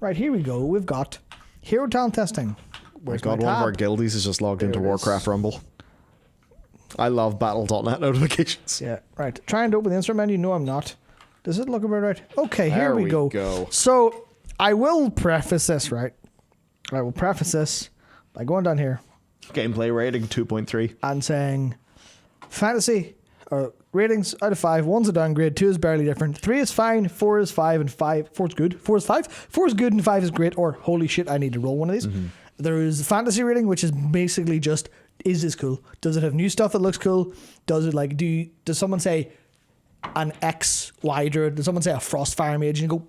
Right, here we go. We've got hero talent testing. Where's my God, one of our guildies is just logged into Warcraft Rumble. I love battle.net notifications. Yeah, right. Trying to open the insert menu. No, I'm not. Does it look about right? Okay, here we go. So, I will preface this, right? I will preface this by going down here. Gameplay rating 2.3. And saying, fantasy, or ratings out of 5. 1's a downgrade, 2 is barely different, 3 is fine, 4 is 5, and 4 is good. 4 is 5. 4 is good, and 5 is great, or holy shit, I need to roll one of these. Mm-hmm. There is a fantasy rating, which is basically just, is this cool? Does it have new stuff that looks cool? Does it like, does someone say an XY druid? Does someone say a Frostfire mage? And you go,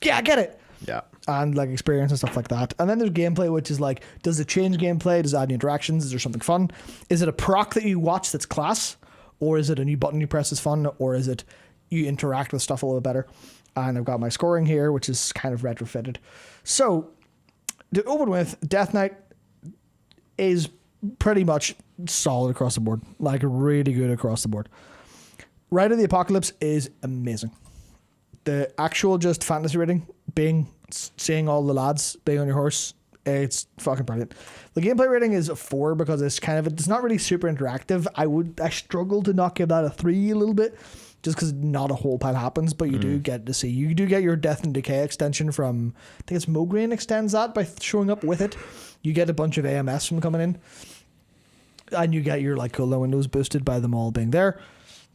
yeah, I get it. Yeah. And like experience and stuff like that. And then there's gameplay, which is like, does it change gameplay? Does it add new interactions? Is there something fun? Is it a proc that you watch that's class? Or is it a new button you press that's fun? Or is it you interact with stuff a little bit better? And I've got my scoring here, which is kind of retrofitted. So, to open with, Death Knight is pretty much solid across the board. Like, really good across the board. Rite of the Apocalypse is amazing. The actual just fantasy rating, seeing all the lads being on your horse, it's fucking brilliant. The gameplay rating is a 4 because it's not really super interactive. I struggle to not give that a 3 a little bit, just because not a whole pile happens, but you do get to see. You do get your Death and Decay extension from, I think it's Mograine extends that by showing up with it. You get a bunch of AMS from coming in, and you get your like cooldown windows boosted by them all being there.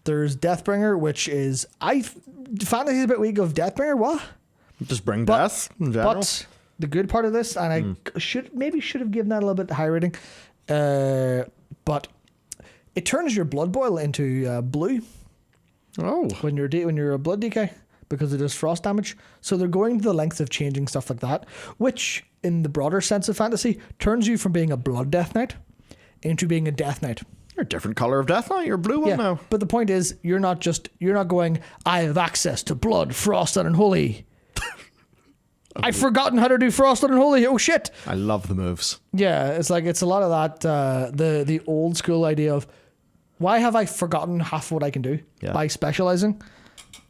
There's Deathbringer, which is fantasy's a bit weak of Deathbringer. What? Just bring death in general. But the good part of this, and I should have given that a little bit high rating, but it turns your blood boil into blue. Oh, when you're a blood decay, because it does frost damage. So they're going to the lengths of changing stuff like that, which in the broader sense of fantasy turns you from being a blood death knight into being a death knight. You're a different color of Death Knight. You're a blue one now. But the point is, you're not going, I have access to blood, frost, and unholy. I've forgotten how to do frost and unholy. Oh shit! I love the moves. Yeah, it's a lot of that. The old school idea of why have I forgotten half of what I can do by specializing,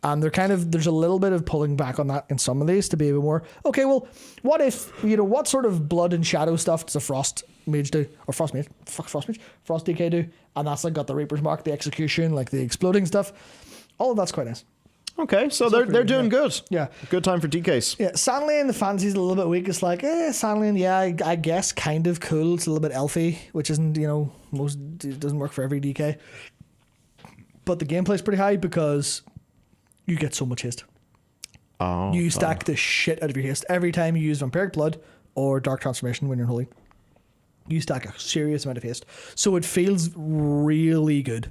and there's a little bit of pulling back on that in some of these to be a bit more. Okay, well, what if what sort of blood and shadow stuff does a frost mage do, or frost mage? Fuck frost mage, frost DK do, and that's like got the Reaper's Mark, the execution, like the exploding stuff. All of that's quite nice. Okay, so they're doing good. Yeah. Good time for DKs. Yeah, Sandlane, the fantasy's a little bit weak. It's like, Sandlane, yeah, I guess kind of cool. It's a little bit elfy, which isn't, it doesn't work for every DK. But the gameplay's pretty high because you get so much haste. Oh. You stack the shit out of your haste. Every time you use Vampiric Blood or Dark Transformation when you're in Holy, you stack a serious amount of haste. So it feels really good.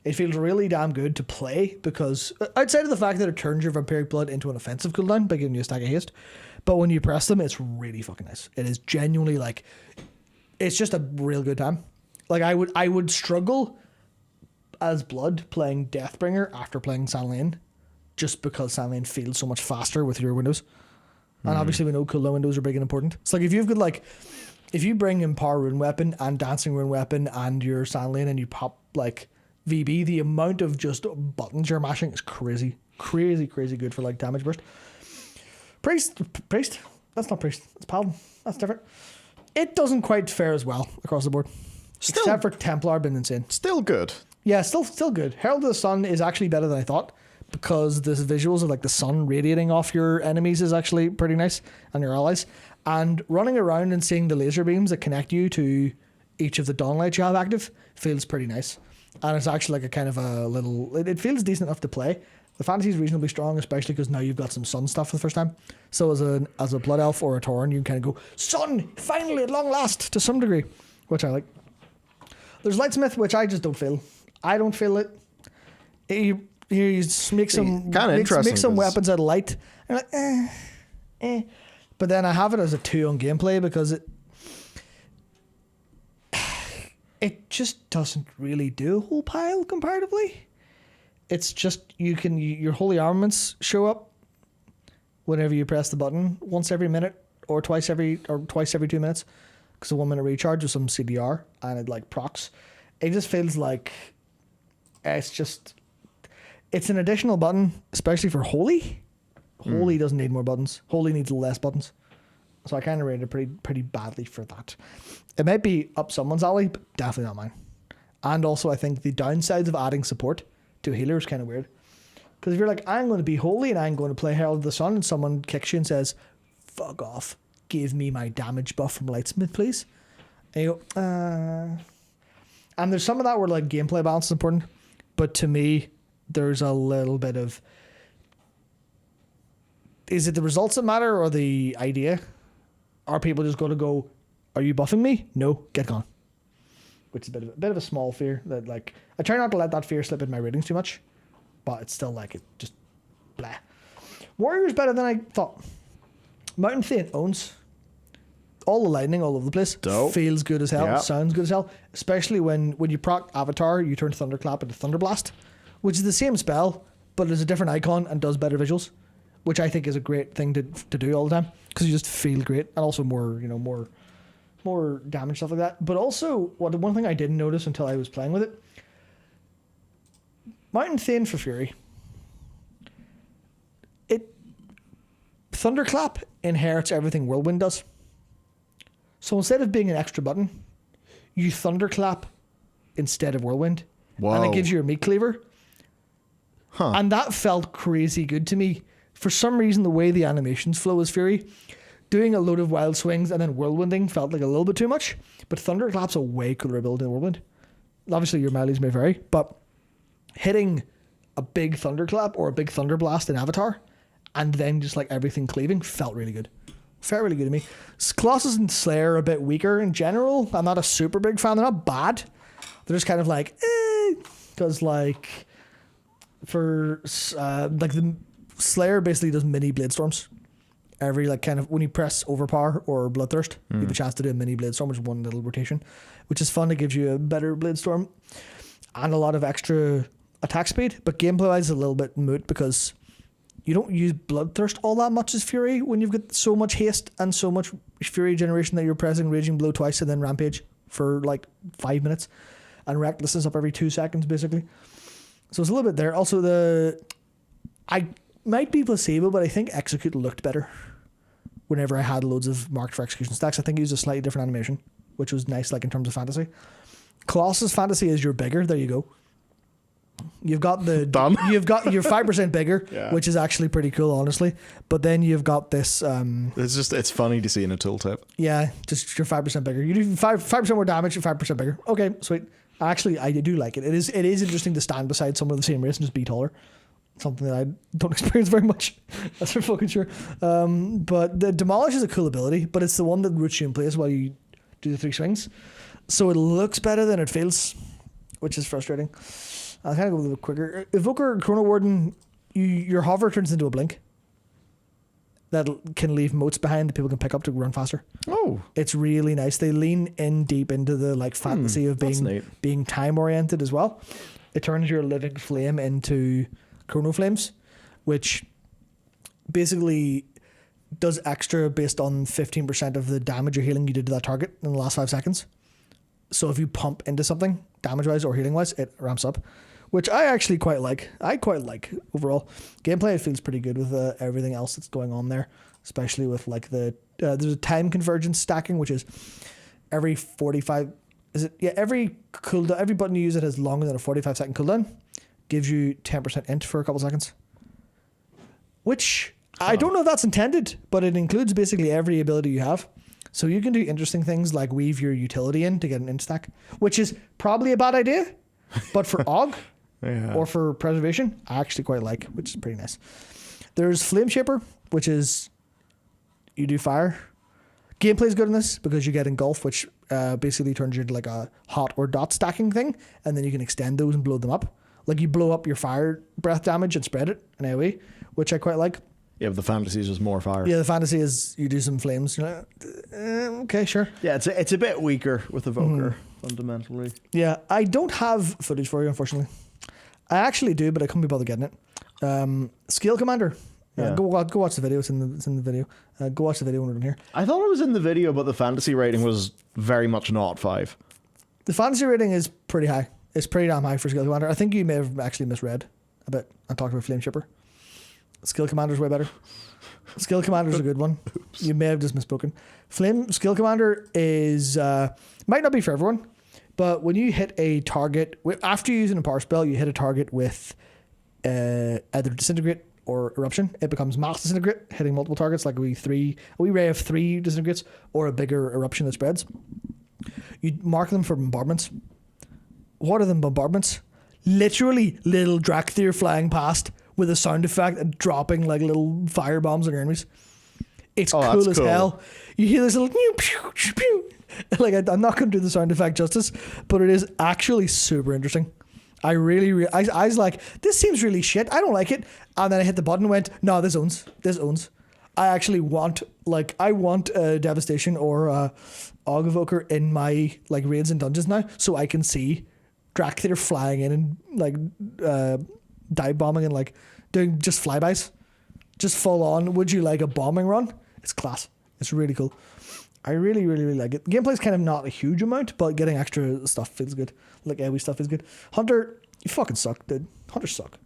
It feels really damn good to play because outside of the fact that it turns your Vampiric Blood into an offensive cooldown by giving you a stack of haste, but when you press them, it's really fucking nice. It is genuinely like, it's just a real good time. Like I would struggle as Blood playing Deathbringer after playing Sandlane, just because Sandlane feels so much faster with your windows. And obviously we know cooldown windows are big and important. It's like if you bring Empower Rune Weapon and Dancing Rune Weapon and your Sandlane and you pop like VB, the amount of just buttons you're mashing is crazy good for like damage burst. Priest, that's not Priest, that's Paladin, that's different. It doesn't quite fare as well across the board, except for Templar being insane. Still good. Yeah, still good. Herald of the Sun is actually better than I thought, because the visuals of like the sun radiating off your enemies is actually pretty nice, and your allies, and running around and seeing the laser beams that connect you to each of the dawnlights you have active feels pretty nice. And it's actually like a kind of a little, it feels decent enough to play. The fantasy is reasonably strong, especially because now you've got some sun stuff for the first time. So as a blood elf or a tauren, you can kind of go, sun, finally at long last, to some degree, which I like. There's Lightsmith, which I just don't feel. I don't feel it. You make some weapons out of light. And you're like, But then I have it as a 2 on gameplay because it just doesn't really do a whole pile comparatively. It's just your holy armaments show up whenever you press the button once every minute or twice every 2 minutes, because a 1 minute recharge with some CDR and it like procs. It just feels like it's an additional button, especially for holy, Holy doesn't need more buttons. Holy needs less buttons. So I kind of rated it pretty badly for that. It might be up someone's alley, but definitely not mine. And also, I think the downsides of adding support to a healer is kind of weird. Because if you're like, I'm going to be holy and I'm going to play Herald of the Sun, and someone kicks you and says, fuck off, give me my damage buff from Lightsmith, please. And you go, And there's some of that where like gameplay balance is important. But to me, there's a little bit of, is it the results that matter or the idea? Are people just going to go, are you buffing me? No, get gone. Which is a bit of a small fear that like, I try not to let that fear slip in my ratings too much, but it's still like, it just blah. Warrior's better than I thought. Mountain Thane owns all the lightning all over the place. Dope. Feels good as hell. Yep. Sounds good as hell. Especially when you proc Avatar, you turn Thunderclap into Thunderblast, which is the same spell, but it's a different icon and does better visuals, which I think is a great thing to do all the time because you just feel great and also more damage, stuff like that. But also, the one thing I didn't notice until I was playing with it, Mountain Thane for Fury. Thunderclap inherits everything Whirlwind does. So instead of being an extra button, you Thunderclap instead of Whirlwind. Whoa. And it gives you a meat cleaver. Huh. And that felt crazy good to me. For some reason, the way the animations flow as Fury, doing a load of wild swings and then whirlwinding felt like a little bit too much. But Thunderclap's a way cooler ability than Whirlwind. Obviously, your mileage may vary, but hitting a big Thunderclap or a big Thunderblast in Avatar and then just like everything cleaving felt really good. Felt really good to me. Colossus and Slayer are a bit weaker in general. I'm not a super big fan. They're not bad. They're just kind of like, because like for like the Slayer basically does mini Blade Storms. Every like kind of when you press Overpower or Bloodthirst, you have a chance to do a mini Blade Storm, which is one little rotation, which is fun. It gives you a better Blade Storm and a lot of extra attack speed. But gameplay wise, a little bit moot because you don't use Bloodthirst all that much as Fury when you've got so much haste and so much Fury generation that you're pressing Raging Blow twice and then Rampage for like 5 minutes and Recklessness up every 2 seconds basically. So it's a little bit there. Also I might be placebo, but I think Execute looked better whenever I had loads of marked for execution stacks. I think he used a slightly different animation, which was nice like in terms of fantasy. Colossus fantasy is you're bigger. There you go. You've got you're 5% bigger, Yeah. which is actually pretty cool, honestly. But then you've got this. It's funny to see in a tooltip. Yeah, just you're 5% bigger. You do 5% more damage. You're 5% bigger. Okay, sweet. Actually, I do like it. It is interesting to stand beside someone of the same race and just be taller. Something that I don't experience very much. That's for fucking sure. But the Demolish is a cool ability, but it's the one that roots you in place while you do the 3 swings. So it looks better than it feels, which is frustrating. I'll kind of go a little bit quicker. Evoker Chrono Warden, your hover turns into a blink that can leave motes behind that people can pick up to run faster. Oh, It's really nice. They lean in deep into the like fantasy of that's neat. being time oriented as well. It turns your living flame into chrono flames, which basically does extra based on 15% of the damage or healing you did to that target in the last 5 seconds. So if you pump into something damage wise or healing wise, it ramps up, which I actually quite like. I quite like overall gameplay. It feels pretty good with everything else that's going on there, especially with like there's a time convergence stacking, which is every 45. Is it? Yeah, every cooldown, every button you use that has longer than a 45-second cooldown gives you 10% int for a couple seconds, which I don't know if that's intended, but it includes basically every ability you have. So you can do interesting things like weave your utility in to get an int stack, which is probably a bad idea, but for Og yeah. or for preservation, I actually quite like, which is pretty nice. There's Flame Shaper, which is you do fire. Gameplay is good in this because you get Engulf, which basically turns you into like a hot or dot stacking thing, and then you can extend those and blow them up. Like you blow up your fire breath damage and spread it in AoE, which I quite like. Yeah, but the fantasy is just more fire. Yeah, the fantasy is you do some flames. You're like, okay, sure. Yeah, it's a bit weaker with Evoker, fundamentally. Yeah, I don't have footage for you, unfortunately. I actually do, but I couldn't be bothered getting it. Scale Commander. Yeah. Go watch the video. It's in the video. Go watch the video when we're done here. I thought it was in the video, but the fantasy rating was very much not 5. The fantasy rating is pretty high. It's pretty damn high for Scale Commander. I think you may have actually misread a bit and talked about Flame Shipper. Skill Commander's way better. Skill Commander's a good one. You may have just misspoken. Flame Skill Commander is might not be for everyone, but when you hit a target after using a power spell, you hit a target with either Disintegrate or Eruption. It becomes Mass Disintegrate, hitting multiple targets like a wee ray of 3 Disintegrates or a bigger Eruption that spreads. You mark them for bombardments. What are them bombardments? Literally little Drakthir flying past with a sound effect and dropping like little fire bombs on your enemies. It's cool as hell. You hear this little pew, pew, pew. Like I'm not going to do the sound effect justice, but it is actually super interesting. I was like, this seems really shit. I don't like it. And then I hit the button and went, no, this owns. I actually want Devastation or Evoker in my like raids and dungeons now, so I can see Drakthir flying in and like dive bombing and like doing just flybys, just full on. Would you like a bombing run? It's class. It's really cool. I really, really, really like it. Gameplay's kind of not a huge amount, but getting extra stuff feels good. Like AoE stuff is good. Hunter, you fucking suck, dude. Hunters suck.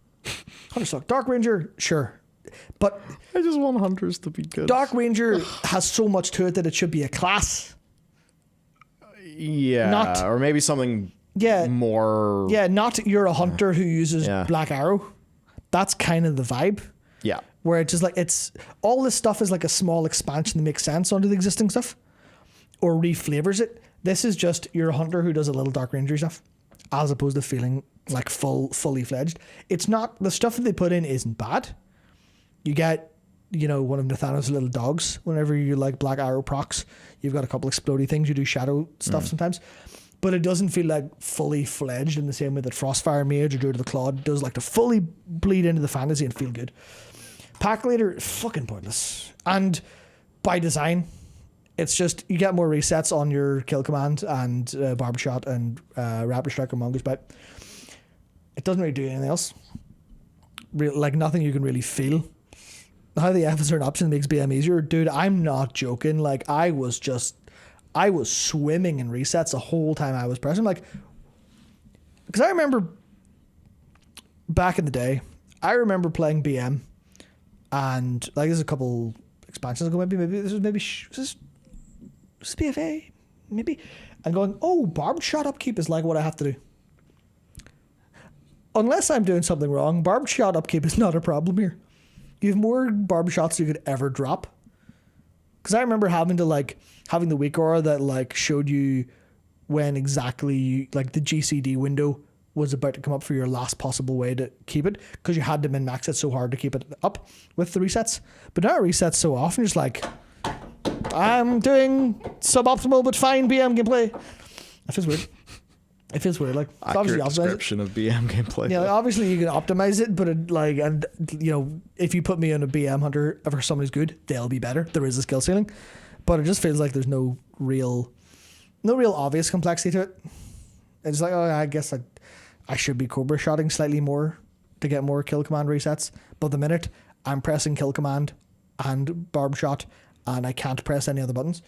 Dark Ranger, sure. But I just want Hunters to be good. Dark Ranger has so much to it that it should be a class. Yeah. Or maybe something more. Yeah, not you're a hunter who uses Black Arrow. That's kind of the vibe. Yeah. Where it's just like, it's all this stuff is like a small expansion that makes sense onto the existing stuff or reflavors it. This is just you're a hunter who does a little Dark Ranger stuff as opposed to feeling like fully fledged. It's not, the stuff that they put in isn't bad. You get, one of Nathana's little dogs. Whenever you like Black Arrow procs, you've got a couple explodey things. You do shadow stuff sometimes. But it doesn't feel like fully fledged in the same way that Frostfire Mage or Druid of the Claw does, like to fully bleed into the fantasy and feel good. Pack Leader, fucking pointless. And by design, it's just you get more resets on your kill command and Barbershot and Raptor Strike or Mongoose Bite. It doesn't really do anything else. Like nothing you can really feel. How the F is an option makes BM easier. Dude, I'm not joking. Like I was swimming in resets the whole time I was pressing. Like, because I remember back in the day, I remember playing BM and like there's a couple expansions ago, maybe this was BFA, maybe, and going, oh, Barbed Shot upkeep is like what I have to do. Unless I'm doing something wrong, Barbed Shot upkeep is not a problem here. You have more Barbed Shots you could ever drop. Because I remember having the weak aura that like showed you when exactly like the GCD window was about to come up for your last possible way to keep it, because you had to min-max it so hard to keep it up with the resets. But now it resets so often, just like, I'm doing suboptimal but fine BM gameplay. It feels weird. It feels weird. Like, accurate description of BM gameplay. Yeah, like, obviously you can optimize it, but it, like, and if you put me on a BM hunter for someone who's good, they'll be better. There is a skill ceiling, but it just feels like there's no real obvious complexity to it. It's like, oh, I guess I should be Cobra shotting slightly more to get more kill command resets. But the minute I'm pressing kill command and barb shot, and I can't press any other buttons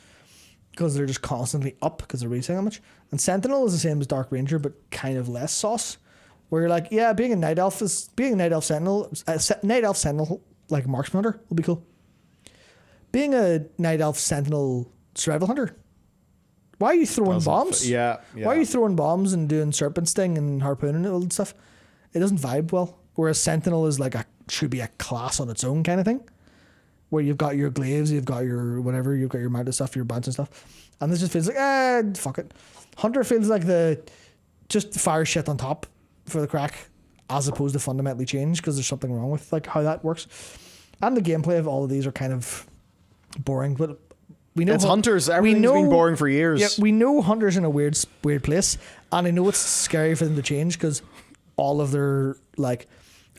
because they're just constantly up because they're resetting how much. And Sentinel is the same as Dark Ranger, but kind of less sauce. Where you're like, yeah, being a Night Elf Sentinel, like Marksman Hunter will be cool. Being a Night Elf Sentinel Survival Hunter, why are you throwing bombs? Yeah. Why are you throwing bombs and doing Serpent Sting and Harpoon and all that stuff? It doesn't vibe well. Whereas Sentinel is like should be a class on its own kind of thing. Where you've got your glaives, you've got your whatever, you've got your mounted stuff, your bouncing stuff. And this just feels like, fuck it. Hunter feels like just fire shit on top for the crack, as opposed to fundamentally change, because there's something wrong with like how that works. And the gameplay of all of these are kind of boring, but we know it's Hunters. Everything's been boring for years. Yeah, we know Hunters in a weird place, and I know it's scary for them to change because all of their like,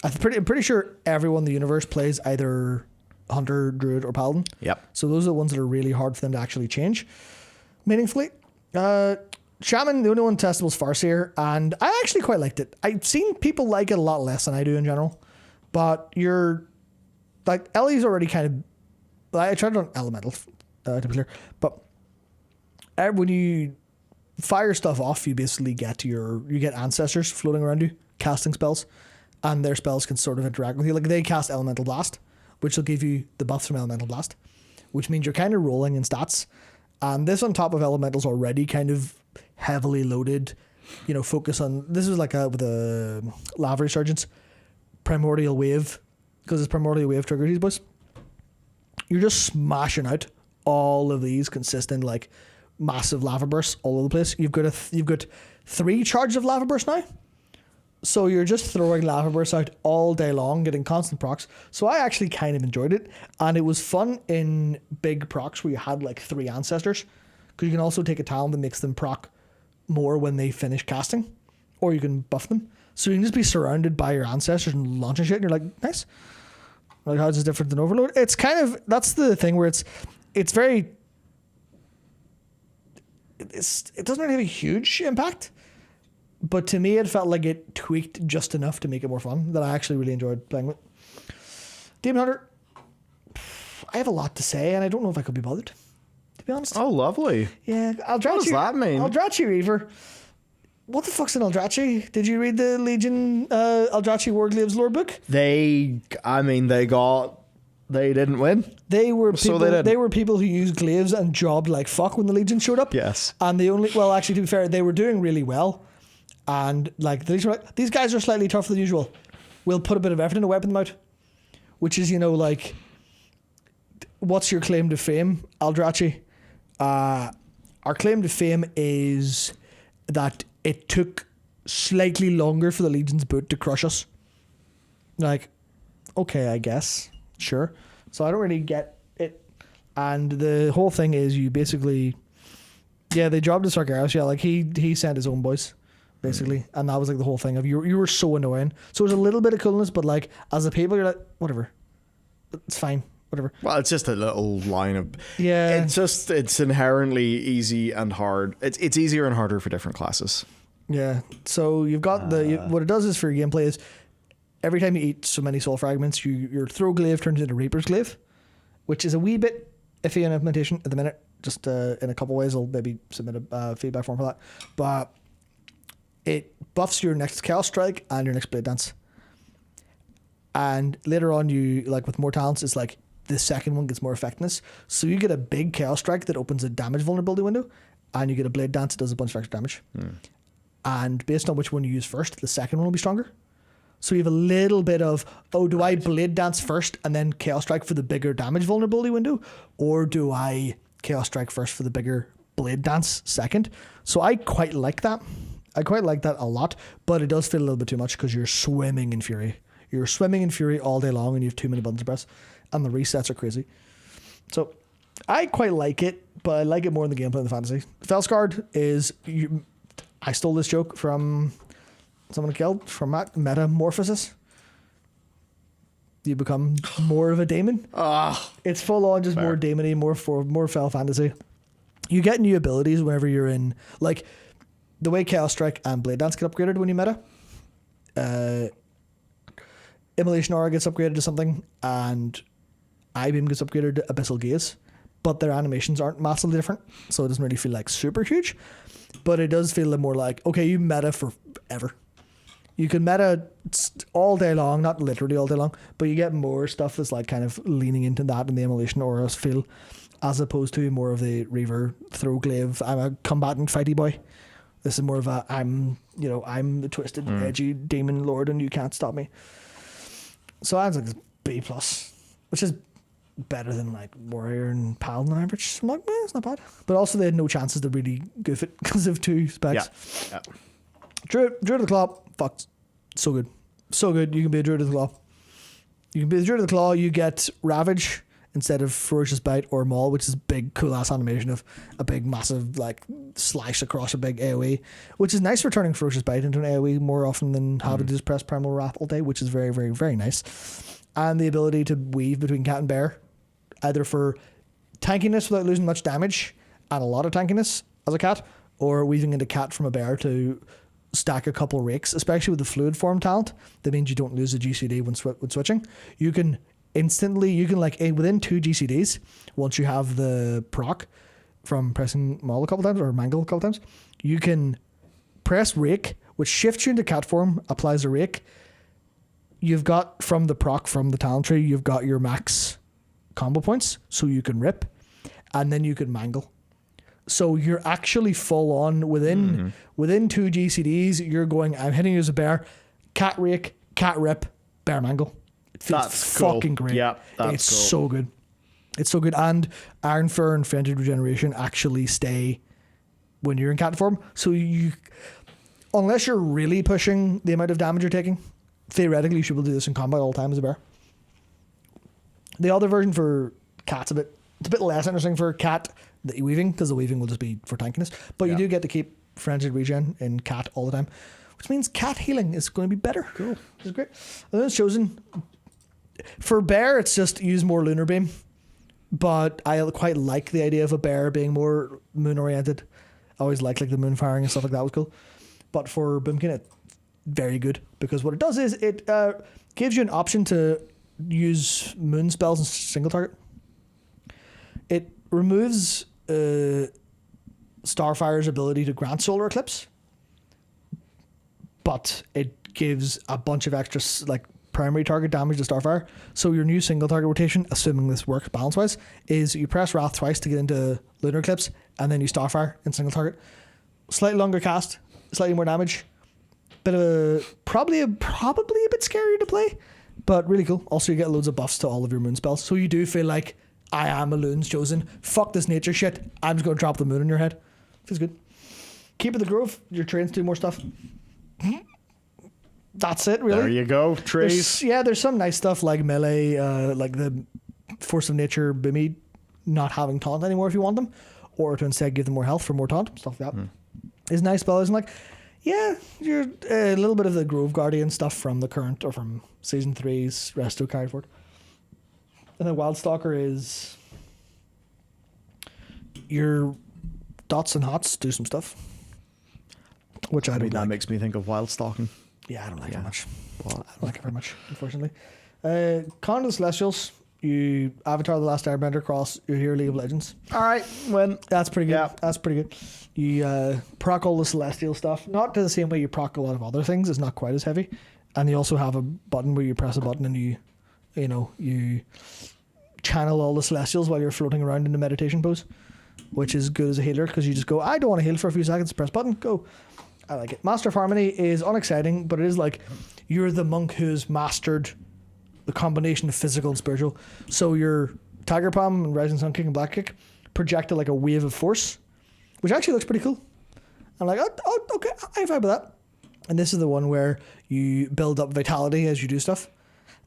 I'm pretty sure everyone in the universe plays either Hunter, Druid, or Paladin. Yep. So those are the ones that are really hard for them to actually change meaningfully. Shaman, the only one testable is Farseer, and I actually quite liked it. I've seen people like it a lot less than I do in general, but you're like Ellie's already kind of. I tried it on Elemental to be clear, but when you fire stuff off, you basically get ancestors floating around you casting spells, and their spells can sort of interact with you. Like they cast Elemental Blast, which will give you the buffs from Elemental Blast, which means you're kind of rolling in stats. And this on top of Elemental's already kind of heavily loaded, focus on, this is like with a Lava Resurgence, Primordial Wave, because it's Primordial Wave trigger these boys. You're just smashing out all of these consistent, like, massive lava bursts all over the place. You've got 3 charges of lava bursts now. So you're just throwing lava bursts out all day long, getting constant procs. So I actually kind of enjoyed it. And it was fun in big procs where you had like 3 ancestors. Because you can also take a talent that makes them proc more when they finish casting. Or you can buff them. So you can just be surrounded by your ancestors and launching shit. And you're like, nice. Like, how is this different than Overload? It's kind of, that's the thing where it's very, it doesn't really have a huge impact. But to me, it felt like it tweaked just enough to make it more fun that I actually really enjoyed playing with. Demon Hunter, I have a lot to say, and I don't know if I could be bothered, to be honest. Oh, lovely. Yeah, What does that mean? Eldrachi Reaver. What the fuck's an Eldrachi? Did you read the Legion Eldrachi Warglaves lore book? They didn't win. They were So people. they They were people who used glaives and jobbed like fuck when the Legion showed up. Yes. And actually, to be fair, they were doing really well. And like the Legion were like, these guys are slightly tougher than usual. We'll put a bit of effort into wiping them out. Which is, like, what's your claim to fame, Eldrachi? Our claim to fame is that it took slightly longer for the Legion's boot to crush us. Like, okay, I guess. Sure. So I don't really get it. And the whole thing is you basically, they jobbed to Sargeras. Yeah, like he sent his own boys, basically. And that was like the whole thing of you were so annoying. So there's a little bit of coolness, but like as a people, you're like, whatever. It's fine. Whatever. Well, it's just a little line of... Yeah. It's inherently easy and hard. It's easier and harder for different classes. Yeah. So you've got what it does is for your gameplay is every time you eat so many soul fragments, your throw glaive turns into Reaper's Glaive, which is a wee bit iffy in implementation at the minute. Just in a couple ways, I'll maybe submit a feedback form for that. But it buffs your next Chaos Strike and your next Blade Dance. And later on, you, like with more talents, it's like the second one gets more effectiveness. So you get a big Chaos Strike that opens a damage vulnerability window, and you get a Blade Dance that does a bunch of extra damage. And based on which one you use first, the second one will be stronger. So you have a little bit of, do I Blade Dance first and then Chaos Strike for the bigger damage vulnerability window? Or do I Chaos Strike first for the bigger Blade Dance second? So I quite like that. I quite like that a lot, but it does feel a little bit too much because you're swimming in fury. You're swimming in fury all day long and you have too many buttons to press, and the resets are crazy. So I quite like it, but I like it more in the gameplay than the fantasy. Felsguard is... I stole this joke from someone killed from Matt. Metamorphosis. You become more of a daemon. It's full on just more daemony, more fel fantasy. You get new abilities whenever you're in, like the way Chaos Strike and Blade Dance get upgraded when you meta. Immolation Aura gets upgraded to something, and I-Beam gets upgraded to Abyssal Gaze, but their animations aren't massively different, so it doesn't really feel like super huge. But it does feel more like, okay, you meta forever. You can meta all day long, not literally all day long, but you get more stuff that's like kind of leaning into that in the Immolation Aura feel, as opposed to more of the Reaver throw glaive. I'm a combatant fighty boy. This is more of a I'm the twisted edgy demon lord and you can't stop me. So I was like B+, which is better than like Warrior and Paladin on average. I'm like, it's not bad. But also they had no chances to really goof it because of 2 specs. Yeah. Druid of the Claw, fucked. So good. So good. You can be a Druid of the Claw. You get Ravage instead of Ferocious Bite or Maul, which is a big cool ass animation of a big massive like slash across a big AoE, which is nice for turning Ferocious Bite into an AoE more often than having to just press Primal Wrath all day, which is very, very, very nice. And the ability to weave between cat and bear, either for tankiness without losing much damage and a lot of tankiness as a cat, or weaving into cat from a bear to stack a couple rakes, especially with the fluid form talent. That means you don't lose a GCD when switching. You can like within 2 GCDs, once you have the proc from pressing Maul a couple times or Mangle a couple times, you can press rake, which shifts you into cat form, applies a rake, you've got from the proc from the talent tree, you've got your max combo points, so you can rip, and then you can mangle. So you're actually full on within 2 GCDs. You're going, I'm hitting you as a bear, cat rake, cat rip, bear mangle. It feels That's cool. fucking great. Yeah, that's it's cool. so good. It's so good. And Iron Fur and Frenzied Regeneration actually stay when you're in cat form. So you, unless you're really pushing the amount of damage you're taking, theoretically you should be able to do this in combat all the time as a bear. The other version for cat's it's a bit less interesting for cat, the weaving, because the weaving will just be for tankiness. But you do get to keep Frenzied Regen in cat all the time, which means cat healing is going to be better. Cool. Which is great. And then it's chosen. For bear, it's just use more Lunar Beam. But I quite like the idea of a bear being more moon oriented. I always liked like the moon firing and stuff like that was cool. But for Boomkin, it's very good, because what it does is it gives you an option to use moon spells in single target. It removes Starfire's ability to grant solar eclipse, but it gives a bunch of extra like primary target damage to Starfire. So your new single target rotation, assuming this works balance wise, is you press Wrath twice to get into Lunar Eclipse, and then you Starfire in single target. Slightly longer cast, slightly more damage. Bit of a probably a bit scarier to play, but really cool. Also, you get loads of buffs to all of your moon spells, so you do feel like I am a Loon's chosen. Fuck this nature shit. I'm just gonna drop the moon in your head. Feels good. Keep it the Grove. Your trains do more stuff. That's it, really. There you go. Trees. There's some nice stuff like melee, like the Force of Nature Boomy not having taunt anymore if you want them, or to instead give them more health for more taunt, stuff like that. Is nice spells, and like, yeah, you're a little bit of the Grove Guardian stuff from the current or from Season 3's Resto carried forward. And then Wildstalker is your dots and hots do some stuff, which I don't that like. makes me think of Wildstalking. Yeah, I don't like it much. Well, I don't like it very much, unfortunately. Con of the Celestials, you Avatar the Last Airbender across your Hero League of Legends. all right. When That's pretty good. Yeah. That's pretty good. You proc all the Celestial stuff, not to the same way you proc a lot of other things. It's not quite as heavy. And you also have a button where you press a button and you channel all the Celestials while you're floating around in the meditation pose, which is good as a healer, because you just go, I don't want to heal for a few seconds, press button, go. I like it. Master of Harmony is unexciting, but it is like you're the monk who's mastered the combination of physical and spiritual. So your Tiger Palm and Rising Sun Kick and Black Kick projected like a wave of force, which actually looks pretty cool. I'm like, oh okay, I vibe with that. And this is the one where you build up vitality as you do stuff.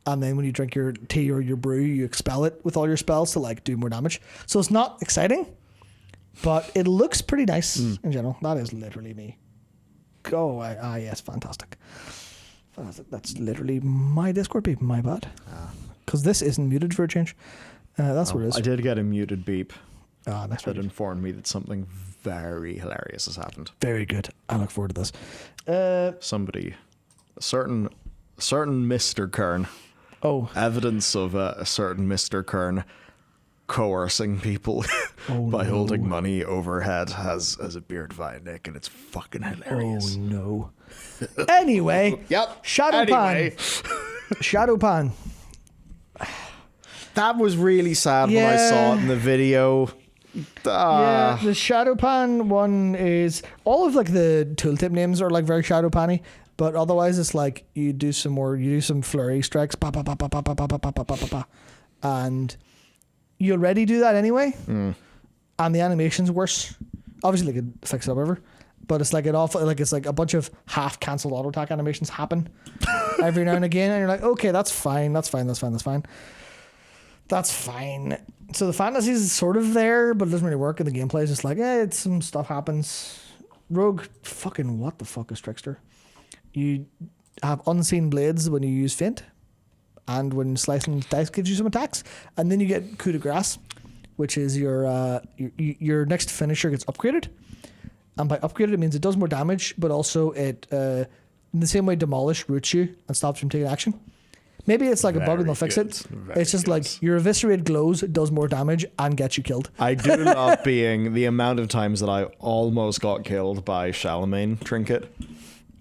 And then when you drink your tea or your brew, you expel it with all your spells to like do more damage. So it's not exciting, but it looks pretty nice in general. That is literally me. Go away. Yes, fantastic. That's literally my Discord beep. My bad. Because this isn't muted for a change. That's what it is. I did get a muted beep That's that informed me that something very hilarious has happened. very good. I look forward to this. Somebody, a certain Mr. Kern, evidence of a certain Mr. Kern coercing people by holding money overhead has a beard via Nick, and it's fucking hilarious. Oh no. Anyway. Yep. Shadowpan. Shadowpan. That was really sad when I saw it in the video. Yeah, the Shadowpan one is all of like the tooltip names are like very Shadowpan-y, but otherwise it's like you do some flurry strikes, pa, pa, pa, pa, pa, pa, pa, pa, pa, pa, pa, pa, and you already do that anyway, and the animation's worse. Obviously, they could fix it up ever, but it's like it's like a bunch of half cancelled auto attack animations happen every now and again, and you're like, okay, that's fine. So the fantasy is sort of there, but it doesn't really work, and the gameplay is just like, some stuff happens. Rogue, fucking what the fuck is Trickster? You have unseen blades when you use Feint, and when slicing dice gives you some attacks, and then you get coup de grace, which is your next finisher gets upgraded, and by upgraded it means it does more damage, but also it in the same way Demolish roots you and stops you from taking action. Maybe it's like a bug and they'll fix it. It's just like your eviscerate glows, does more damage and gets you killed. I do love being the amount of times that I almost got killed by Shaman trinket.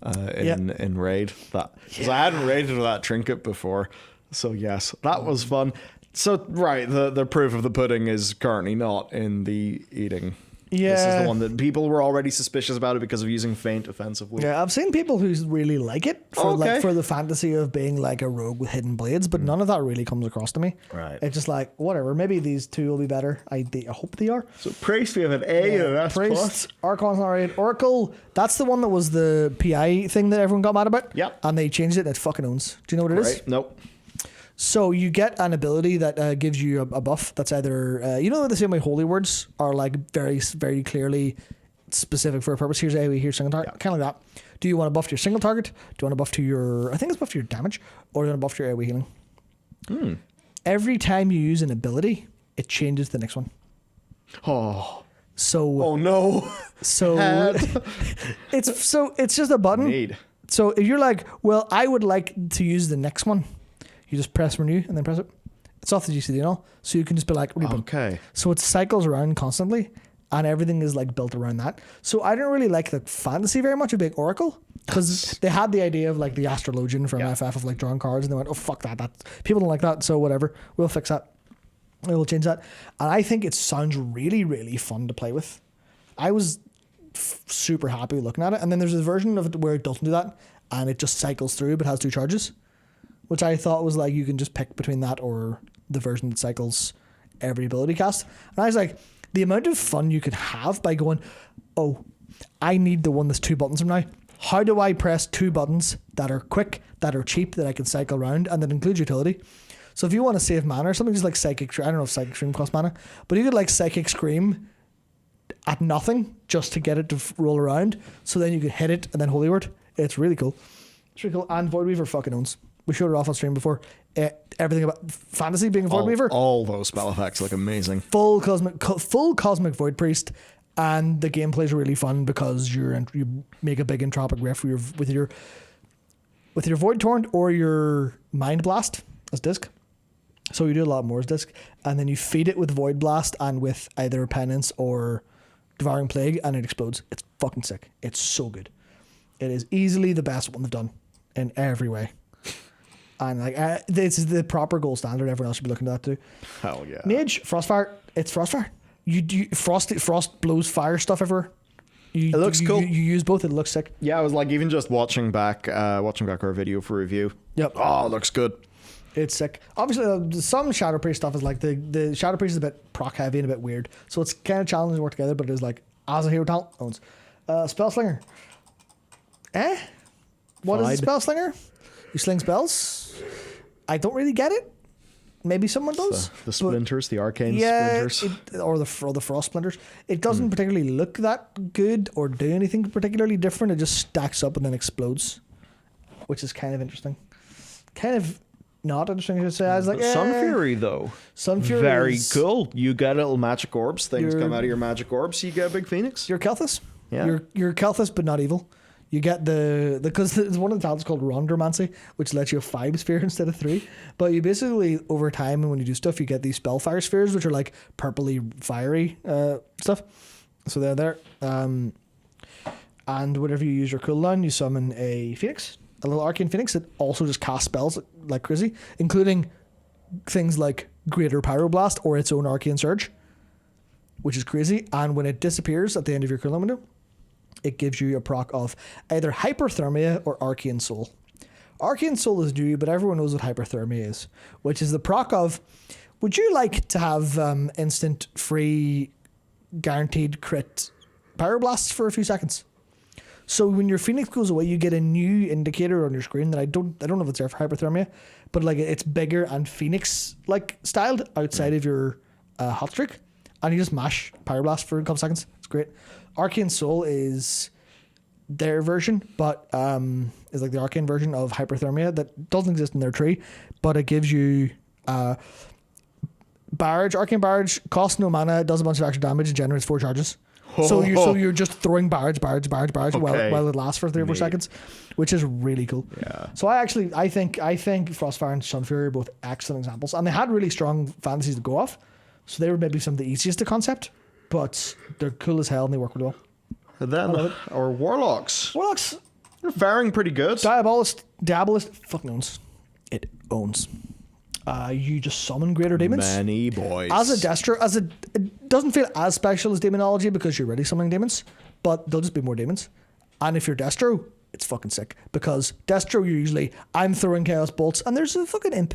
in Raid. Because I hadn't raided with that trinket before. So yes, that was fun. So right, the proof of the pudding is currently not in the eating. Yeah. This is the one that people were already suspicious about it because of using feint offensively. Yeah, I've seen people who really like it for for the fantasy of being like a rogue with hidden blades, but none of that really comes across to me. Right. It's just like, whatever, maybe these two will be better. I hope they are. So Priest, we have an A and an S+. Priest, Archon's not right. Oracle, that's the one that was the PI thing that everyone got mad about. Yep. And they changed it and it fucking owns. Do you know what it is? Right. Nope. So you get an ability that gives you a buff that's either, you know, the same way holy words are like very, very clearly specific for a purpose. Here's AoE, here's single target, kind of like that. Do you want to buff to your single target? Do you want to buff to your, I think it's buff to your damage, or do you want to buff to your AoE healing? Every time you use an ability, it changes the next one. Oh. So. Oh no. So it's just a button. Need. So if you're like, well, I would like to use the next one. You just press renew and then press it. It's off the GCD and all. So you can just be like, reboot. Okay. So it cycles around constantly and everything is like built around that. So I don't really like the fantasy very much of Big Oracle because they had the idea of like the astrologian from FF of like drawing cards and they went, oh, fuck that. People don't like that. So whatever. We'll fix that. We'll change that. And I think it sounds really, really fun to play with. I was super happy looking at it. And then there's a version of it where it doesn't do that and it just cycles through but has 2 charges. Which I thought was like you can just pick between that or the version that cycles every ability cast. And I was like, the amount of fun you could have by going, oh, I need the one that's 2 buttons from now. How do I press 2 buttons that are quick, that are cheap, that I can cycle around, and that includes utility? So if you want to save mana or something, just like Psychic, I don't know if Psychic Scream costs mana, but you could like Psychic Scream at nothing just to get it to roll around. So then you could hit it and then Holy Word. It's really cool. It's really cool. And Void Weaver fucking owns. We showed it off on stream before. Everything about fantasy being a Void Weaver. All those spell effects look amazing. Full cosmic Void Priest, and the gameplay is really fun because you make a big entropic rift with your Void Torrent or your Mind Blast as disc. So you do a lot more as disc, and then you feed it with Void Blast and with either Penance or Devouring Plague, and it explodes. It's fucking sick. It's so good. It is easily the best one they've done in every way. And like this is the proper gold standard. Everyone else should be looking at that too. Hell yeah. Mage, Frostfire. It's Frostfire. You frost blows fire stuff everywhere. It looks cool. You use both. It looks sick. Yeah, I was like even just watching back our video for review. Yep. Oh, it looks good. It's sick. Obviously, some Shadow Priest stuff is like the Shadow Priest is a bit proc heavy and a bit weird, so it's kind of challenging to work together. But it is like as a hero talent owns. Spellslinger. What is a Spellslinger? You sling spells. I don't really get it. Maybe someone does. The splinters, the arcane splinters. Or the frost splinters. It doesn't particularly look that good or do anything particularly different. It just stacks up and then explodes, which is kind of interesting. Kind of not interesting to say. I was like, Sun Fury though. Sun Fury very cool. You get little magic orbs. Things come out of your magic orbs. You get a big phoenix. You're Kelthus. Yeah. You're Kelthus, but not evil. You get because there's one of the talents called Rondromancy, which lets you have 5 spheres instead of 3. But you basically, over time, and when you do stuff, you get these Spellfire spheres, which are like purpley, fiery stuff. So they're there. And whenever you use your cooldown, you summon a Phoenix, a little Arcane Phoenix that also just casts spells like crazy, including things like Greater Pyroblast or its own Arcane Surge, which is crazy. And when it disappears at the end of your cooldown window, it gives you a proc of either Hyperthermia or Arcane Soul. Arcane Soul is new, but everyone knows what Hyperthermia is, which is the proc of, would you like to have instant, free, guaranteed crit Pyroblasts for a few seconds? So when your Phoenix goes away, you get a new indicator on your screen that I don't know if it's there for Hyperthermia, but like it's bigger and Phoenix-like styled outside of your hot streak, and you just mash Pyroblast for a couple seconds. It's great. Arcane Soul is their version, but is like the arcane version of Hyperthermia that doesn't exist in their tree, but it gives you Barrage, Arcane Barrage, costs no mana, does a bunch of extra damage, and generates 4 charges. So you're just throwing barrage okay. while it lasts for 3 or 4 seconds, which is really cool. Yeah. So I think Frostfire and Sun Fury are both excellent examples, and they had really strong fantasies to go off. So they were maybe some of the easiest to concept, but they're cool as hell and they work really well. And then our Warlocks. Warlocks, They're faring pretty good. Diabolist fucking owns. It owns. You just summon greater demons. Many boys. As a Destro, it doesn't feel as special as demonology because you're already summoning demons, but there'll just be more demons. And if you're Destro, it's fucking sick because Destro, you're usually, I'm throwing chaos bolts and there's a fucking imp.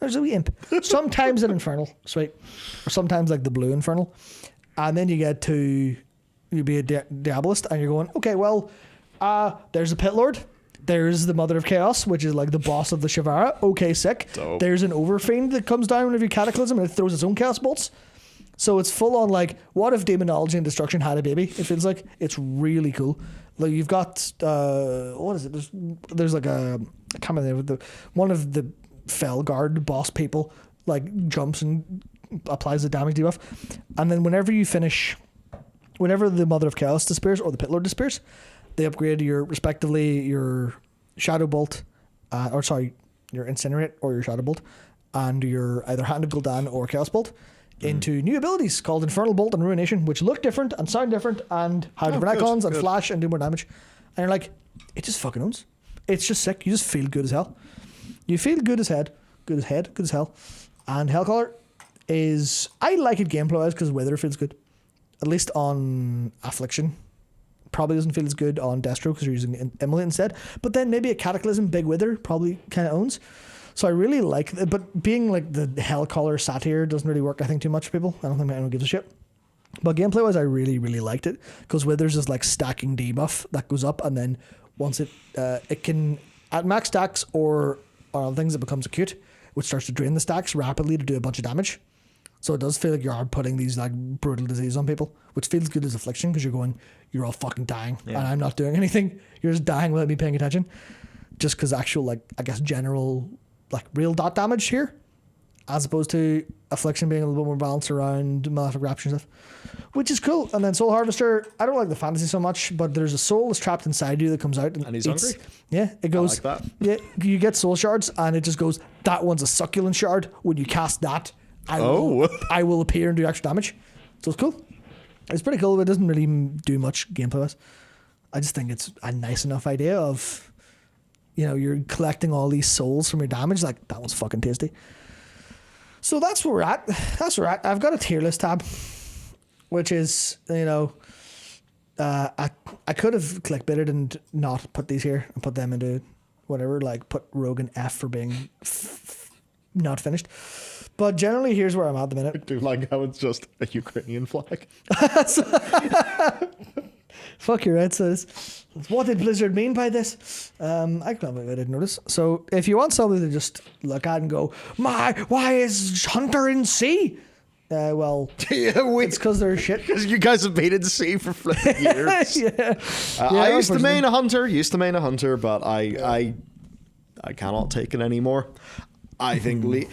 There's a wee imp. Sometimes an infernal, sweet. Or sometimes like the blue infernal. And then you get to, you be a Diabolist and you're going, okay, well, there's a Pit Lord. There's the Mother of Chaos, which is like the boss of the Shavara. Okay, sick. Dope. There's an Overfiend that comes down whenever you Cataclysm and it throws its own chaos bolts. So it's full on like, what if Demonology and Destruction had a baby? It feels like it's really cool. Like you've got, what is it? There's like I can't remember, one of the Felguard boss people like jumps and applies the damage debuff. And then whenever the Mother of Chaos disappears or the Pit Lord disappears, they upgrade respectively your Shadow Bolt, your Incinerate or your Shadow Bolt, and your either Hand of Gul'dan or Chaos Bolt into new abilities called Infernal Bolt and Ruination, which look different and sound different and have different icons and flash and do more damage. And you're like, it just fucking owns. It's just sick. You just feel good as hell. You feel good as hell. And Hellcaller is, I like it gameplay-wise because Wither feels good. At least on Affliction. Probably doesn't feel as good on Destro because you're using Immolate instead. But then maybe a Cataclysm Big Wither probably kind of owns. So I really like it. But being like the Hellcaller satyr doesn't really work, I think, too much for people. I don't think anyone gives a shit. But gameplay-wise, I really, really liked it. Because Withers is like stacking debuff that goes up. And then once it can, at max stacks or on other things, it becomes acute, which starts to drain the stacks rapidly to do a bunch of damage. So it does feel like you're putting these like brutal disease on people, which feels good as Affliction because you're all fucking dying and I'm not doing anything. You're just dying without me paying attention. Just because actual, like, I guess general, like real dot damage here, as opposed to Affliction being a little bit more balanced around Malefic Rapture and stuff, which is cool. And then Soul Harvester, I don't like the fantasy so much, but there's a soul that's trapped inside you that comes out and he's hungry. Yeah, it goes. I like that. Yeah, you get soul shards and it just goes, that one's a succulent shard. When you cast that, I will appear and do extra damage. So it's cool. It's pretty cool, but it doesn't really do much gameplay-wise. I just think it's a nice enough idea of, you're collecting all these souls from your damage. Like, that one's fucking tasty. So that's where we're at. I've got a tier list tab, which is, I could have clickbaited and not put these here and put them into whatever, like put Rogue and F for being not finished. But generally, here's where I'm at the minute. I do like how it's just a Ukrainian flag. Fuck your head says. What did Blizzard mean by this? I didn't notice. So if you want something to just look at and go, why is Hunter in C? Well, it's because they're shit. Because you guys have been in C for flipping years. I used to main a hunter, but I cannot take it anymore. I think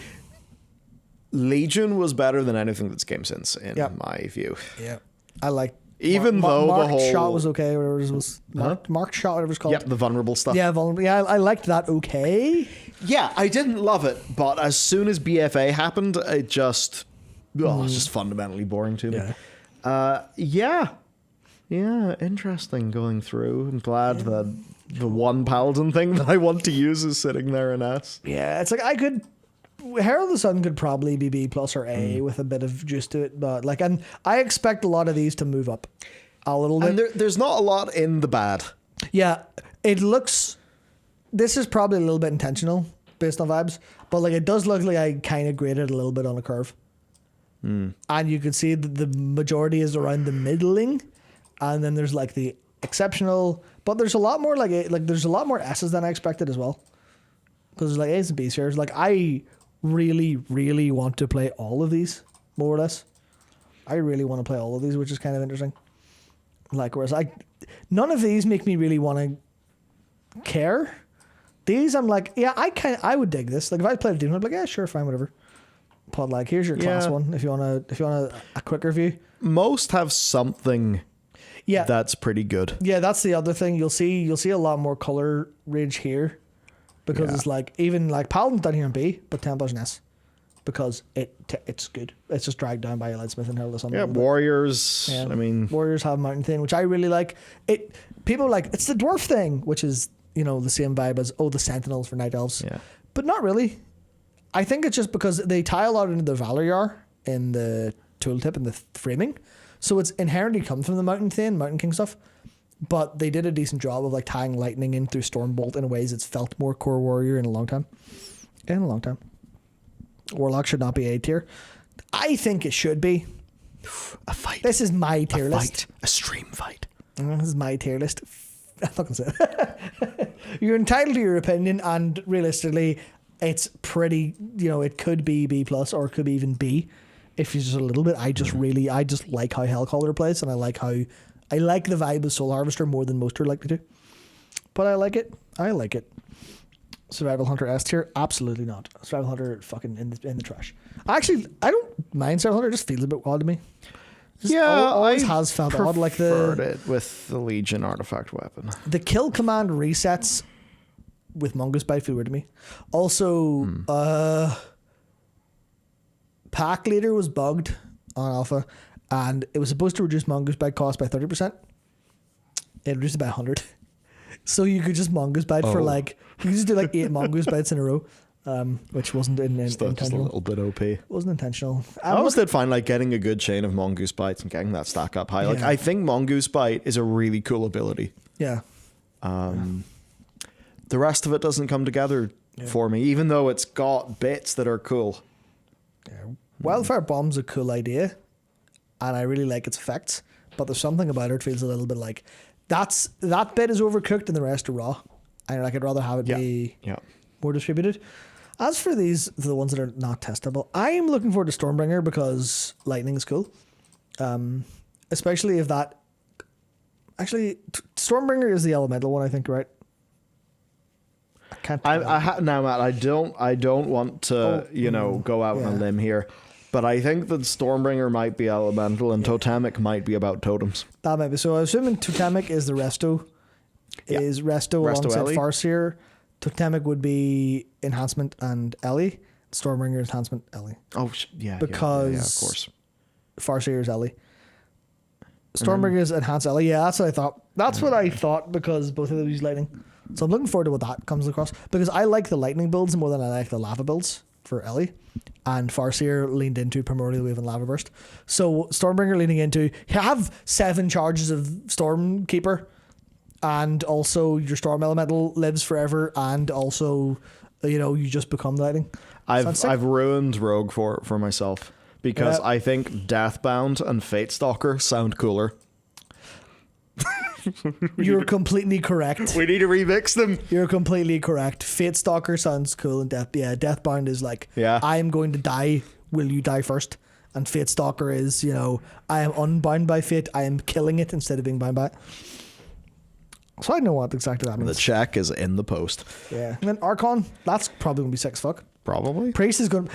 Legion was better than anything that's came since, in my view. Yeah, I like. Though Marked the whole shot was okay, whatever it was. Marked shot, whatever it's called. Yep, the vulnerable stuff. Yeah, vulnerable. Yeah, I liked that. Okay. Yeah, I didn't love it, but as soon as BFA happened, it just it's just fundamentally boring to me. Yeah, interesting going through. I'm glad that the one Paladin thing that I want to use is sitting there in S. Yeah, it's like Herald of the Sun could probably be B+ or A with a bit of juice to it, but and I expect a lot of these to move up a little bit. And there's not a lot in the bad. Yeah, it looks. This is probably a little bit intentional based on vibes, but it does look like I kind of graded a little bit on a curve. And you can see that the majority is around the middling, and then there's the exceptional, but there's a lot more there's a lot more S's than I expected as well, because there's A's and B's here. I really, really want to play all of these, more or less. I really want to play all of these, which is kind of interesting. Whereas none of these make me really want to care. These I'm I would dig this. If I played a demon, I'd be yeah, sure, fine, whatever. But here's your class one if you want a quick review. Most have something that's pretty good. Yeah, that's the other thing. You'll see a lot more color range here. Because it's even Paladin's down here in B, but Templar's in S. because it's good. It's just dragged down by a Leadsmith and Herald of the Sun. Yeah, Warriors. Yeah. I mean, Warriors have Mountain Thane, which I really like. People are like, it's the dwarf thing, which is, the same vibe as, the Sentinels for Night Elves. Yeah. But not really. I think it's just because they tie a lot into the Valor in the tooltip and the framing. So it's inherently comes from the Mountain Thane, Mountain King stuff. But they did a decent job of like tying lightning in through Stormbolt in ways it's felt more core warrior in a long time. Warlock should not be A tier. I think it should be. A fight. This is my tier list. A stream fight. This is my tier list. I'm not gonna say it. You're entitled to your opinion, and realistically, it's pretty. It could be B plus or it could be even B, if you just a little bit. I just like how Hellcaller plays, and I like the vibe of Soul Harvester more than most are likely to. But I like it. Survival Hunter S tier? Absolutely not. Survival Hunter fucking in the trash. Actually, I don't mind Survival Hunter. It just feels a bit odd to me. Always has felt odd. Like preferred it with the Legion artifact weapon. The kill command resets with Mongoose Bite feel weird to me. Also, Pack Leader was bugged on Alpha, and it was supposed to reduce Mongoose Bite cost by 30%. It reduced it by 100. So you could just Mongoose Bite for you could just do 8 Mongoose Bites in a row, which wasn't intentional. Just a little bit OP. Wasn't intentional. I always did find getting a good chain of Mongoose Bites and getting that stack up high. I think Mongoose Bite is a really cool ability. Yeah. The rest of it doesn't come together for me, even though it's got bits that are cool. Yeah. Wildfire Bomb's a cool idea, and I really like its effects, but there's something about it feels a little bit like that bit is overcooked and the rest are raw. And I'd rather have it be more distributed. As for the ones that are not testable, I am looking forward to Stormbringer because lightning is cool. Especially if that... Actually, Stormbringer is the elemental one, I think, right? I can't... Now, Matt, I don't want to, go out on a limb here, but I think that Stormbringer might be elemental and Totemic might be about totems. That might be. So I'm assuming Totemic is the Resto. Is Resto alongside Ellie. Farseer. Totemic would be Enhancement and Ellie. Stormbringer Enhancement Ellie. Oh, yeah. Because of course. Farseer is Ellie. Stormbringer is Enhanced Ellie. Yeah, that's what I thought. That's what I thought because both of them use lightning. So I'm looking forward to what that comes across. Because I like the lightning builds more than I like the lava builds for Ellie. And Farseer leaned into Primordial Wave and Lava Burst. So Stormbringer leaning into... have 7 charges of Stormkeeper. And also your Storm Elemental lives forever, and also, you just become lightning. I've ruined Rogue for myself because I think Deathbound and Fatestalker sound cooler. You're completely correct. We need to remix them. You're completely correct. Fatestalker sounds cool, and Deathbound is like, I am going to die. Will you die first? And Fatestalker is, I am unbound by fate. I am killing it instead of being bound by it. So I know what exactly that means. The check is in the post. Yeah. And then Archon, that's probably going to be 6 fuck. Probably. Priest is going to...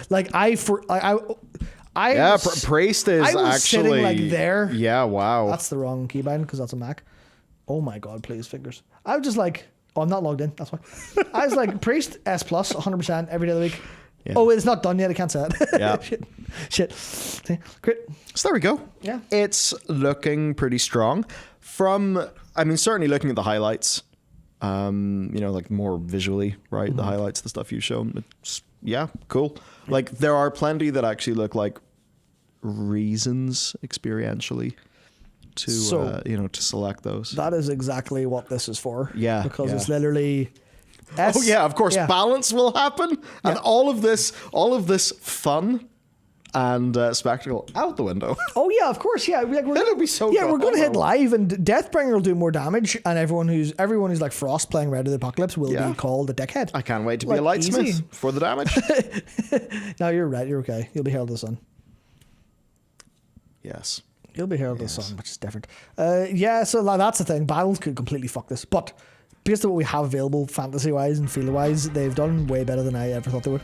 Priest is actually... sitting there. Yeah, wow. That's the wrong keybind because that's a Mac. Oh my God, please, fingers. I was just like... Oh, I'm not logged in. That's why. I was like, Priest, S+, 100% every day of the week. Yeah. Oh, it's not done yet. I can't say that. Yeah. Shit. See? Great. So there we go. Yeah. It's looking pretty strong. Certainly looking at the highlights, more visually, right? Mm-hmm. The highlights, the stuff you've shown. It's, cool. There are plenty that actually look like reasons experientially to select those. That is exactly what this is for. Yeah. Because it's literally... of course, balance will happen. And all of this fun and spectacle out the window. Oh yeah, of course, yeah. It'll be so. Yeah, we're going to hit live, and Deathbringer will do more damage, and everyone who's like Frost playing Red of the Apocalypse will be called a dickhead. I can't wait to be a lightsmith for the damage. No, you're right. You're okay. You'll be Herald of the Sun. Yes. You'll be Herald of the Sun, which is different. So that's the thing. Battles could completely fuck this, but based on what we have available, fantasy wise and feel wise, they've done way better than I ever thought they would.